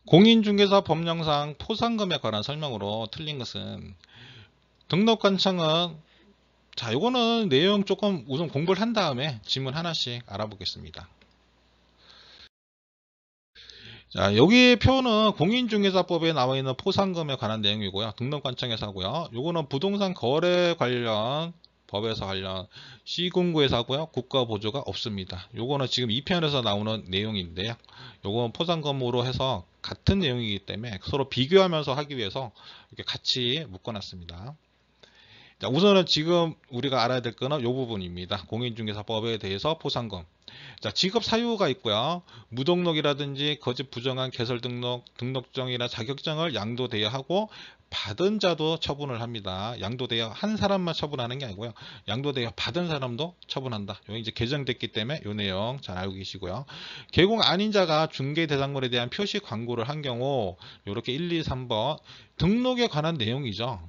공인중개사 법령상 포상금에 관한 설명으로 틀린 것은 등록관청은 자 요거는 내용 조금 우선 공부를 한 다음에 지문 하나씩 알아보겠습니다. 자 여기 표는 공인중개사법에 나와 있는 포상금에 관한 내용이고요. 등록관청에서 하고요. 요거는 부동산 거래 관련 법에서 관련 시군구에서 하고요. 국가보조가 없습니다. 요거는 지금 2편에서 나오는 내용인데요. 요건 포상금으로 해서 같은 내용이기 때문에 서로 비교하면서 하기 위해서 이렇게 같이 묶어놨습니다. 자, 우선은 지금 우리가 알아야 될 거는 이 부분입니다. 공인중개사법에 대해서 포상금. 자, 지급 사유가 있고요. 무등록이라든지 거짓 부정한 개설 등록, 등록증이나 자격증을 양도대여 하고 받은 자도 처분을 합니다. 양도대여 한 사람만 처분하는 게 아니고요. 양도대여 받은 사람도 처분한다. 여기 이제 개정됐기 때문에 이 내용 잘 알고 계시고요. 개공 아닌 자가 중개 대상물에 대한 표시 광고를 한 경우 이렇게 1, 2, 3번 등록에 관한 내용이죠.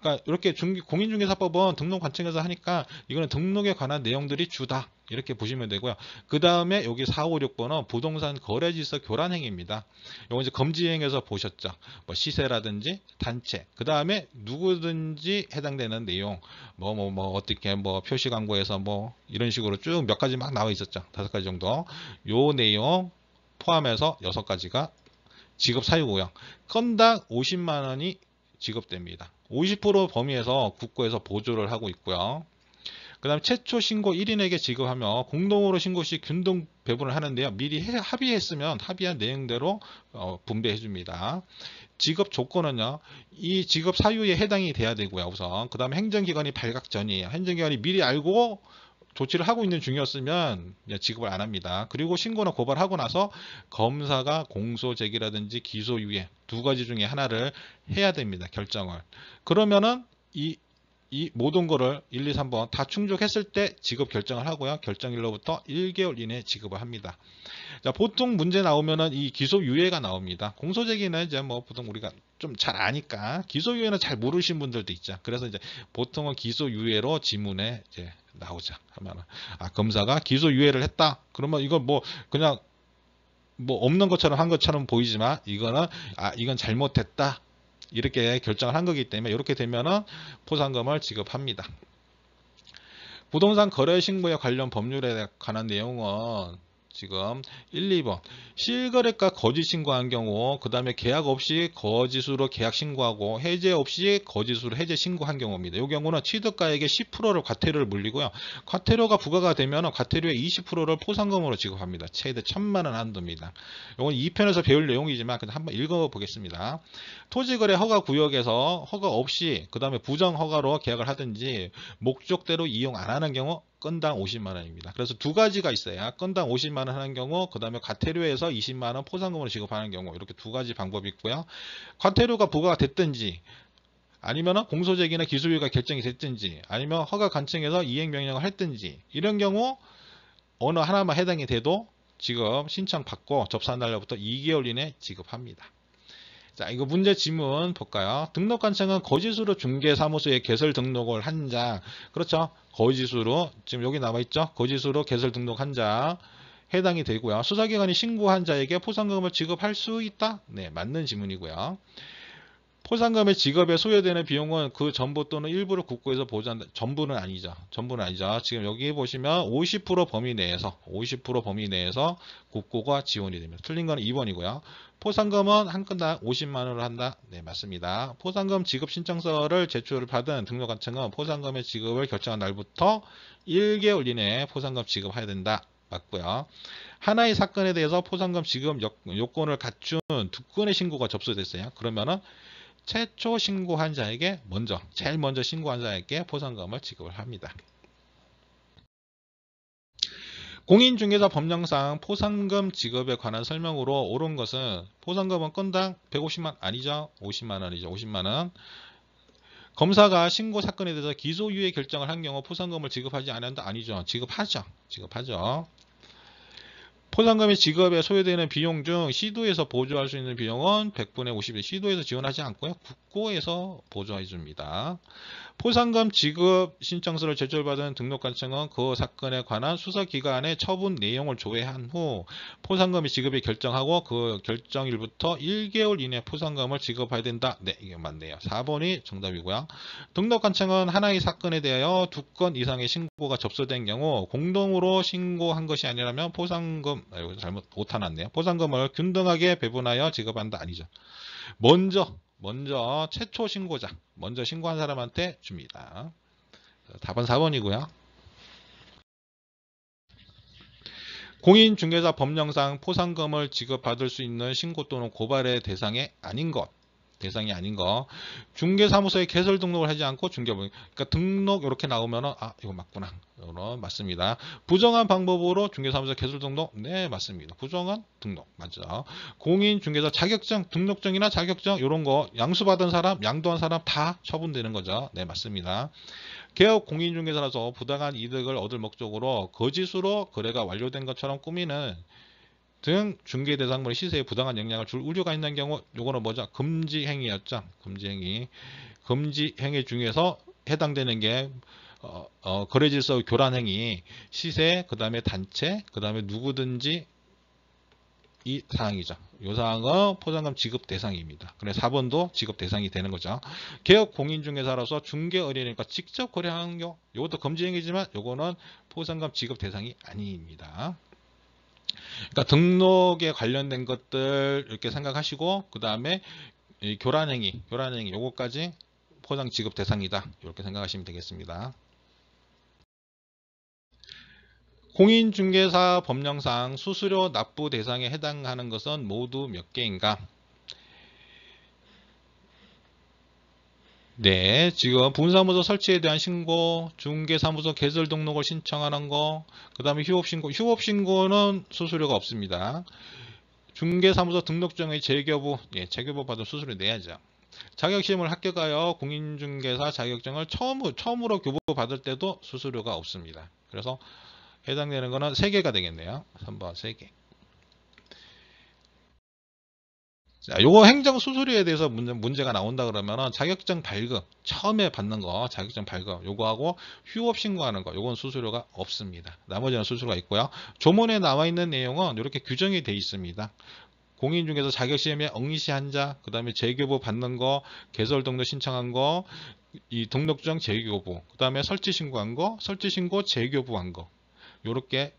그러니까 이렇게 공인중개사법은 등록관청에서 하니까 이거는 등록에 관한 내용들이 주다. 이렇게 보시면 되고요. 그 다음에 여기 4, 5, 6번은 부동산 거래질서 교란행위입니다. 이거 이제 검지행에서 보셨죠. 뭐 시세라든지 단체. 그 다음에 누구든지 해당되는 내용. 어떻게 뭐 표시 광고에서 뭐 이런 식으로 쭉 몇 가지 막 나와 있었죠. 5가지 정도. 요 내용 포함해서 6가지가 지급 사유고요. 건당 50만 원이 지급됩니다. 50% 범위에서 국고에서 보조를 하고 있고요. 그 다음 최초 신고 1인에게 지급하며 공동으로 신고 시 균등 배분을 하는데요. 미리 합의했으면 합의한 내용대로 분배해 줍니다. 지급 조건은요. 이 지급 사유에 해당이 돼야 되고요. 우선 그 다음에 행정기관이 발각 전이에요. 행정기관이 미리 알고 조치를 하고 있는 중이었으면 지급을 안 합니다. 그리고 신고나 고발하고 나서 검사가 공소 제기라든지 기소 유예 2가지 중에 하나를 해야 됩니다. 결정을. 그러면은 이 모든 거를 1, 2, 3번 다 충족했을 때 지급 결정을 하고요. 결정일로부터 1개월 이내에 지급을 합니다. 자, 보통 문제 나오면은 이 기소유예가 나옵니다. 공소제기는 이제 뭐 보통 우리가 좀 잘 아니까 기소유예는 잘 모르신 분들도 있죠. 그래서 이제 보통은 기소유예로 지문에 이제 나오죠. 하면은 검사가 기소유예를 했다. 그러면 이건 뭐 그냥 뭐 없는 것처럼 한 것처럼 보이지만 이거는 이건 잘못했다. 이렇게 결정을 한 거기 때문에 이렇게 되면은 포상금을 지급합니다. 부동산 거래 신고에 관련 법률에 관한 내용은 지금 1, 2번 실거래가 거짓 신고한 경우 그 다음에 계약 없이 거짓으로 계약 신고하고 해제 없이 거짓으로 해제 신고한 경우입니다. 이 경우는 취득가액의 10%를 과태료를 물리고요. 과태료가 부과가 되면 과태료의 20%를 포상금으로 지급합니다. 최대 1,000만 원 한도입니다. 이건 2편에서 배울 내용이지만 그냥 한번 읽어보겠습니다. 토지거래 허가 구역에서 허가 없이 그 다음에 부정 허가로 계약을 하든지 목적대로 이용 안 하는 경우 건당 50만 원입니다. 그래서 2가지가 있어요. 건당 50만 원 하는 경우, 그 다음에 과태료에서 20만 원 포상금으로 지급하는 경우 이렇게 2가지 방법이 있고요. 과태료가 부과가 됐든지 아니면 공소제기나 기소유예가 결정이 됐든지 아니면 허가 관청에서 이행명령을 했든지 이런 경우 어느 하나만 해당이 돼도 지금 신청받고 접수한 날로부터 2개월 이내 지급합니다. 자, 이거 문제 지문 볼까요? 등록관청은 거짓으로 중개사무소에 개설 등록을 한 자, 그렇죠? 거짓으로, 지금 여기 나와 있죠? 거짓으로 개설 등록한 자 해당이 되고요. 수사기관이 신고한 자에게 포상금을 지급할 수 있다? 네, 맞는 지문이고요. 포상금의 지급에 소요되는 비용은 그 전부 또는 일부를 국고에서 보조한다. 전부는 아니죠. 전부는 아니죠. 지금 여기 보시면 50% 범위 내에서 50% 범위 내에서 국고가 지원이 됩니다. 틀린 건 2번이고요. 포상금은 한 건당 50만 원을 한다. 네, 맞습니다. 포상금 지급 신청서를 제출을 받은 등록관청은 포상금의 지급을 결정한 날부터 1개월 이내에 포상금 지급해야 된다. 맞고요. 하나의 사건에 대해서 포상금 지급 요건을 갖춘 2건의 신고가 접수됐어요. 그러면은 최초 신고한 자에게 제일 먼저 신고한 자에게 포상금을 지급을 합니다. 공인중개사 법령상 포상금 지급에 관한 설명으로 옳은 것은 포상금은 건당 150만 아니죠. 50만 원이죠. 50만 원. 검사가 신고 사건에 대해서 기소유예 결정을 한 경우 포상금을 지급하지 않는다 아니죠. 지급하죠. 포상금의 지급에 소요되는 비용 중 시도에서 보조할 수 있는 비용은 100분의 50일 시도에서 지원하지 않고요. 국고에서 보조해 줍니다. 포상금 지급 신청서를 제출받은 등록관청은 그 사건에 관한 수사기관의 처분 내용을 조회한 후 포상금의 지급을 결정하고 그 결정일부터 1개월 이내 포상금을 지급해야 된다. 네, 이게 맞네요. 4번이 정답이고요. 등록관청은 하나의 사건에 대하여 2건 이상의 신고가 접수된 경우 공동으로 신고한 것이 아니라면 포상금, 잘못 오타났네요. 포상금을 균등하게 배분하여 지급한다. 아니죠. 먼저 최초 신고자, 먼저 신고한 사람한테 줍니다. 답은 4번이고요. 공인중개사 법령상 포상금을 지급받을 수 있는 신고 또는 고발의 대상이 아닌 것. 중개사무소에 개설 등록을 하지 않고 중개법, 그러니까 등록 이렇게 나오면은 이거 맞구나. 이거 맞습니다. 부정한 방법으로 중개사무소 개설 등록, 네 맞습니다. 부정한 등록 맞죠. 공인중개사 자격증, 등록증이나 자격증 이런 거 양수받은 사람, 양도한 사람 다 처분되는 거죠. 네 맞습니다. 개업 공인중개사라서 부당한 이득을 얻을 목적으로 거짓으로 거래가 완료된 것처럼 꾸미는 등 중개 대상물의 시세에 부당한 영향을 줄 우려가 있는 경우 요거는 뭐죠? 금지행위였죠. 금지행위 중에서 해당되는 게 거래질서 교란행위, 시세, 그 다음에 단체, 그 다음에 누구든지 이 사항이죠. 이 사항은 포상금 지급 대상입니다. 그래서 4번도 지급 대상이 되는 거죠. 개업 공인중개사로서 중개 의뢰니까 직접 거래하는 경우 이것도 금지행위지만 요거는 포상금 지급 대상이 아닙니다. 그러니까 등록에 관련된 것들 이렇게 생각하시고 그 다음에 교란행위 요거까지 포상 지급 대상이다 이렇게 생각하시면 되겠습니다. 공인중개사 법령상 수수료 납부 대상에 해당하는 것은 모두 몇 개인가? 네, 지금 분사무소 설치에 대한 신고, 중개사무소 개설 등록을 신청하는 거, 그 다음에 휴업신고. 휴업신고는 수수료가 없습니다. 중개사무소 등록증의 재교부, 재교부 받은 수수료 내야죠. 자격시험을 합격하여 공인중개사 자격증을 처음으로 교부 받을 때도 수수료가 없습니다. 그래서 해당되는 거는 3개가 되겠네요. 3번 3개. 자, 요거 행정 수수료에 대해서 문제가 나온다 그러면은 자격증 발급, 처음에 받는 거, 자격증 발급, 요거하고 휴업 신고하는 거, 요건 수수료가 없습니다. 나머지는 수수료가 있고요. 조문에 나와 있는 내용은 이렇게 규정이 되어 있습니다. 공인중개사 자격시험에 응시한 자, 그 다음에 재교부 받는 거, 개설 등록 신청한 거, 이 등록증 재교부, 그 다음에 설치 신고한 거, 설치 신고 재교부한 거, 요렇게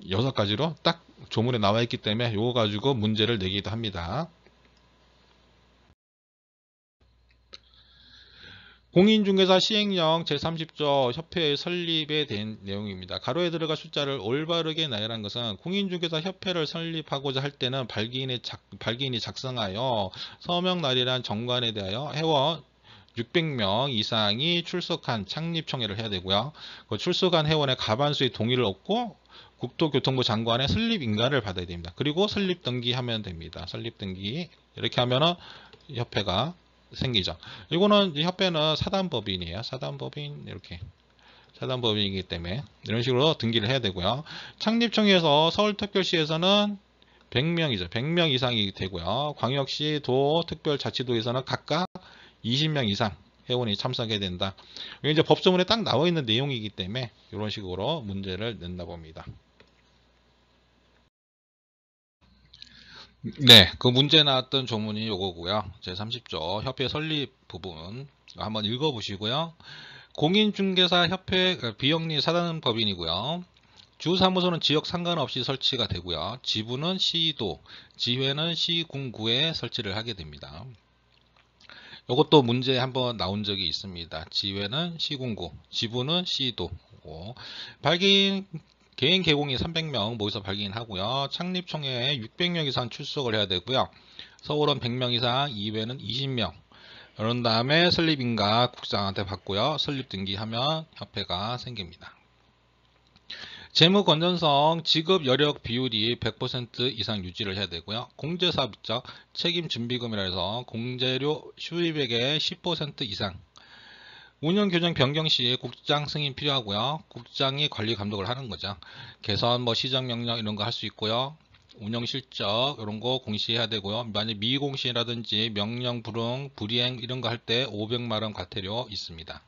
6가지로 딱 조문에 나와 있기 때문에 요거 가지고 문제를 내기도 합니다. 공인중개사 시행령 제30조 협회의 설립에 대한 내용입니다. 가로에 들어갈 숫자를 올바르게 나열한 것은 공인중개사 협회를 설립하고자 할 때는 발기인이 작성하여 서명날이란 정관에 대하여 회원 600명 이상이 출석한 창립청회를 해야 되고요. 그 출석한 회원의 과반수의 동의를 얻고 국토교통부 장관의 설립인가를 받아야 됩니다. 그리고 설립 등기하면 됩니다. 설립 등기 이렇게 하면은 협회가 생기죠. 이거는 협회는 사단법인이에요. 사단법인 이렇게 사단법인이기 때문에 이런 식으로 등기를 해야 되고요. 창립청에서 서울특별시에서는 100명이죠. 100명 이상이 되고요. 광역시, 도, 특별자치도에서는 각각 20명 이상 회원이 참석해야 된다. 이게 이제 법조문에 딱 나와 있는 내용이기 때문에 이런 식으로 문제를 낸다 봅니다. 네, 그 문제 나왔던 조문이 요거고요. 제30조 협회 설립 부분 한번 읽어보시고요. 공인중개사 협회 비영리 사단법인이고요. 주사무소는 지역 상관없이 설치가 되고요. 지부는 시도, 지회는 시군구에 설치를 하게 됩니다. 이것도 문제 한번 나온 적이 있습니다. 지회는 시군구, 지부는 시도. 발기인 개인 개공이 300명 모여서 발기인하고요. 창립총회에 600명 이상 출석을 해야 되고요. 서울은 100명 이상, 이회는 20명. 그런 다음에 설립인가 국장한테 받고요. 설립 등기하면 협회가 생깁니다. 재무 건전성 지급 여력 비율이 100% 이상 유지를 해야 되고요. 공제사업자 책임 준비금이라 해서 공제료 수입액의 10% 이상 운영 규정 변경 시 국장 승인 필요하고요. 국장이 관리 감독을 하는 거죠. 개선, 뭐 시정 명령 이런 거 할 수 있고요. 운영 실적 이런 거 공시해야 되고요. 만약 미공시라든지 명령 불응, 불이행 이런 거 할 때 500만 원 과태료 있습니다.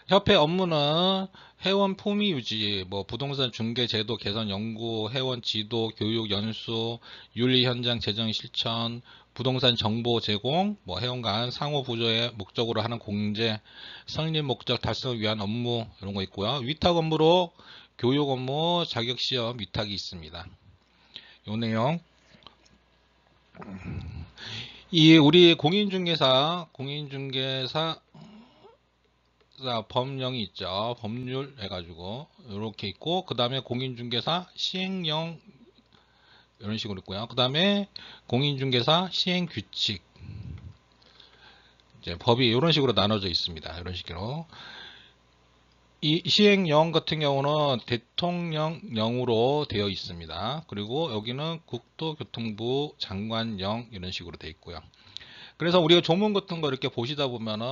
협회 업무는 회원 품위 유지, 뭐 부동산 중개 제도 개선 연구, 회원 지도, 교육 연수, 윤리 현장 재정 실천, 부동산 정보 제공, 뭐 회원 간 상호 보조의 목적으로 하는 공제, 설립 목적 달성을 위한 업무 이런 거 있고요. 위탁 업무로 교육 업무, 자격 시험 위탁이 있습니다. 요 내용. 이 우리 공인중개사 법령이 있죠. 법률 해가지고 이렇게 있고, 그 다음에 공인중개사 시행령 이런 식으로 있고요. 그 다음에 공인중개사 시행규칙, 이제 법이 이런 식으로 나눠져 있습니다. 이런 식으로. 이 시행령 같은 경우는 대통령령으로 되어 있습니다. 그리고 여기는 국토교통부 장관령 이런 식으로 되어 있고요. 그래서 우리가 조문 같은 거 이렇게 보시다 보면은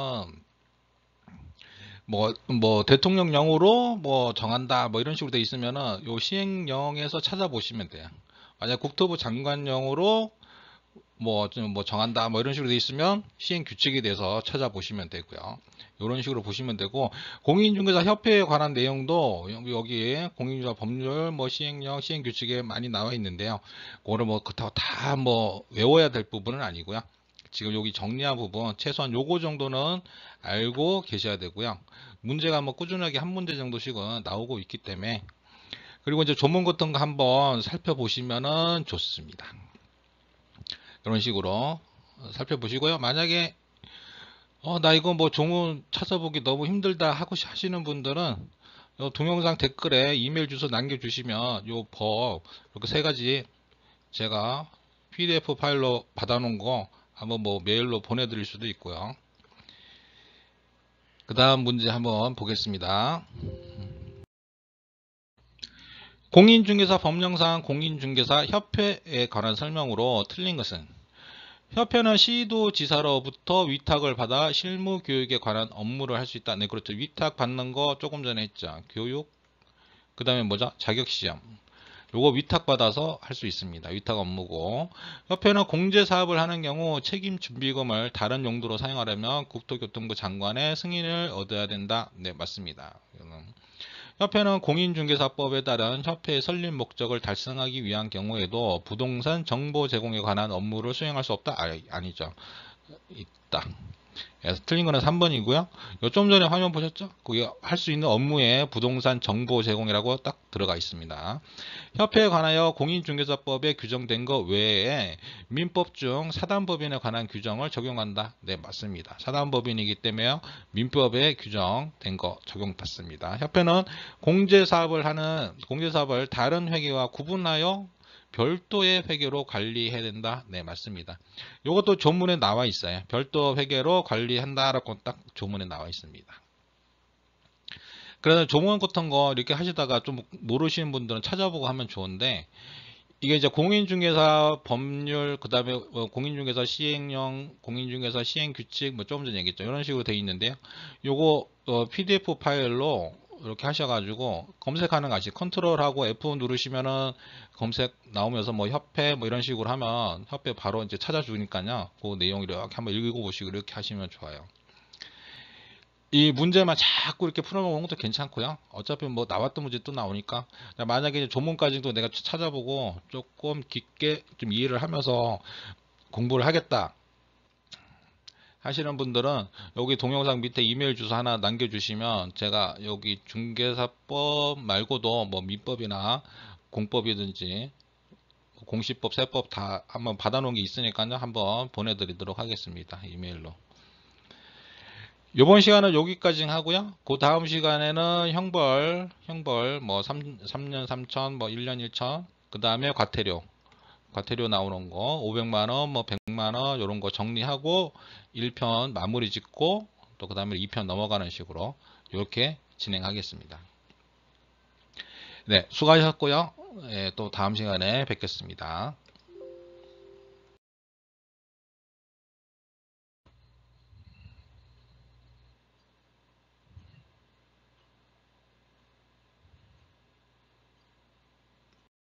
뭐 대통령령으로 뭐 정한다 뭐 이런 식으로 돼 있으면은 요 시행령에서 찾아보시면 돼요. 만약 국토부 장관령으로 뭐 정한다 뭐 이런 식으로 돼 있으면 시행 규칙에 대해서 찾아보시면 되고요. 이런 식으로 보시면 되고, 공인중개사 협회에 관한 내용도 여기에 공인중개사 법률 뭐 시행령 시행 규칙에 많이 나와 있는데요. 그거를 뭐 다 뭐 외워야 될 부분은 아니고요. 지금 여기 정리한 부분 최소한 요거 정도는 알고 계셔야 되고요. 문제가 뭐 꾸준하게 한 문제 정도씩은 나오고 있기 때문에, 그리고 이제 조문 같은 거 한번 살펴보시면은 좋습니다. 이런 식으로 살펴보시고요. 만약에 나 이거 뭐 조문 찾아보기 너무 힘들다 하고 하시는 분들은 요 동영상 댓글에 이메일 주소 남겨주시면 요 법 이렇게 세 가지 제가 PDF 파일로 받아놓은 거 한번 뭐 메일로 보내드릴 수도 있고요. 그 다음 문제 한번 보겠습니다. 공인중개사 법령상 공인중개사 협회에 관한 설명으로 틀린 것은, 협회는 시도지사로부터 위탁을 받아 실무 교육에 관한 업무를 할 수 있다. 네, 그렇죠. 위탁 받는 거 조금 전에 했죠. 교육, 그 다음에 뭐죠? 자격시험. 요거 위탁 받아서 할 수 있습니다. 위탁 업무고, 협회는 공제사업을 하는 경우 책임 준비금을 다른 용도로 사용하려면 국토교통부 장관의 승인을 얻어야 된다. 네, 맞습니다. 협회는 공인중개사법에 따른 협회의 설립 목적을 달성하기 위한 경우에도 부동산 정보 제공에 관한 업무를 수행할 수 없다? 아니죠. 있다. 그래서 틀린 거는 3번이고요. 좀 전에 화면 보셨죠? 거기 할 수 있는 업무에 부동산 정보 제공이라고 딱 들어가 있습니다. 협회에 관하여 공인중개사법에 규정된 것 외에 민법 중 사단법인에 관한 규정을 적용한다. 네, 맞습니다. 사단법인이기 때문에 민법에 규정된 거 적용받습니다. 협회는 공제사업을 다른 회계와 구분하여 별도의 회계로 관리해야 된다. 네, 맞습니다. 이것도 조문에 나와 있어요. 별도 회계로 관리한다라고 딱 조문에 나와 있습니다. 그래서 조문 같은 거 이렇게 하시다가 좀 모르시는 분들은 찾아보고 하면 좋은데, 이게 이제 공인중개사 법률, 그 다음에 공인중개사 시행령, 공인중개사 시행규칙, 뭐 조금 전에 얘기했죠. 이런 식으로 되어 있는데요. 요거 PDF 파일로 이렇게 하셔가지고 검색하는 거 아시죠? 컨트롤하고 F 누르시면은 검색 나오면서 뭐 협회 뭐 이런 식으로 하면 협회 바로 이제 찾아주니까요. 그 내용 이렇게 한번 읽어보시고 이렇게 하시면 좋아요. 이 문제만 자꾸 이렇게 풀어놓은 것도 괜찮고요. 어차피 뭐 나왔던 문제 또 나오니까, 만약에 조문까지도 내가 찾아보고 조금 깊게 좀 이해를 하면서 공부를 하겠다 하시는 분들은 여기 동영상 밑에 이메일 주소 하나 남겨주시면 제가 여기 중개사법 말고도 뭐 민법이나 공법이든지 공시법, 세법 다 한번 받아놓은 게 있으니까요. 한번 보내드리도록 하겠습니다. 이메일로. 이번 시간은 여기까지 하고요. 그 다음 시간에는 형벌 뭐 3년 3천, 뭐 1년 1천, 그 다음에 과태료 나오는 거 500만원, 뭐 100만원 이런 거 정리하고 1편 마무리 짓고 또 그 다음에 2편 넘어가는 식으로 이렇게 진행하겠습니다. 네, 수고하셨고요. 또 다음 시간에 뵙겠습니다.